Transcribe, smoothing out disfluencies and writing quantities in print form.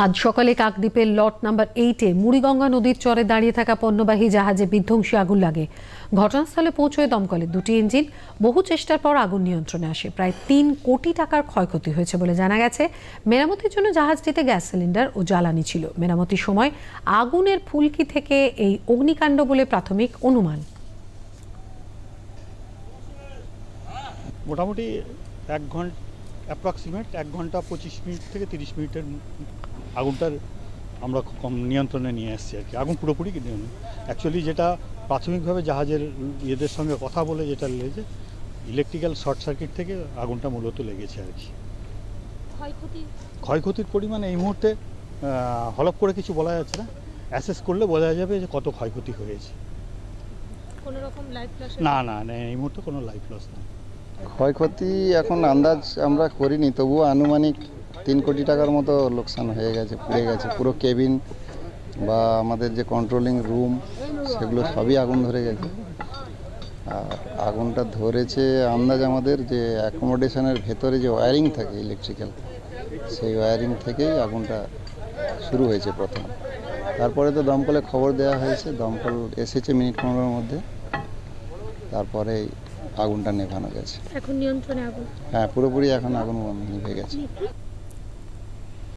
আজ সকালে কাকদ্বীপের lot number 8-এ Muriganga নদীর চরে দাঁড়িয়ে থাকা পণ্যবাহী জাহাজে বিধ্বংসী আগুন লাগে। ঘটনাস্থলে পৌঁছয় দমকলের 2টি ইঞ্জিন। বহু চেষ্টার পর আগুন নিয়ন্ত্রণে আসে। প্রায় 3 কোটি টাকার ক্ষয়ক্ষতি হয়েছে বলে জানা গেছে। মেরামতির জন্য জাহাজটিতে গ্যাস সিলিন্ডার ও জ্বালানি ছিল। মেরামতির সময় আগুনের ফুলকি থেকে এই অগ্নিকাণ্ড বলে প্রাথমিক অনুমান। মোটামুটি 1 ঘন্টা অ্যাপ্রক্সিমেট 1 ঘন্টা 25 মিনিট থেকে 30 মিনিটের আগুনটার আমরা কম নিয়ন্ত্রণে নিয়ে এসেছি আর কি। আগুন পুরোপুরি অ্যাকচুয়ালি যেটা প্রাথমিকভাবে জাহাজের ইয়েদের সঙ্গে কথা বলে যেটা লেগেছে, ইলেকট্রিক্যাল শর্ট সার্কিট থেকে আগুনটা মূলত লেগেছে আর কি। ক্ষয়ক্ষতির পরিমাণ এই মুহূর্তে হলফ করে কিছু বলা যাচ্ছে না। অ্যাসেস করলে বোঝা যাবে যে কত ক্ষয়ক্ষতি হয়েছে। কোনো রকম লাইফ লস? না, এই মুহূর্তে কোনো লাইফ লস নেই। ক্ষয়ক্ষতি এখন আন্দাজ আমরা করিনি, তবুও আনুমানিক 3 কোটি টাকার মতো লোকসান হয়ে গেছে, পুড়ে গেছে। পুরো কেবিন বা আমাদের যে কন্ট্রোলিং রুম সেগুলো সবই আগুন ধরে গেছে। আর আগুনটা ধরেছে আন্দাজ আমাদের যে অ্যাকোমোডেশনের ভেতরে যে ওয়্যারিং থাকে ইলেকট্রিক্যাল, সেই ওয়্যারিং থেকেই আগুনটা শুরু হয়েছে প্রথম। তারপরে তো দমকলে খবর দেওয়া হয়েছে, দমকল এসেছে মিনিট 15-এর মধ্যে। তারপরে আগুনটা নেভানো গেছে। এখন নিয়ন্ত্রণে আগুন? হ্যাঁ, পুরোপুরি এখন আগুন নিভে গেছে।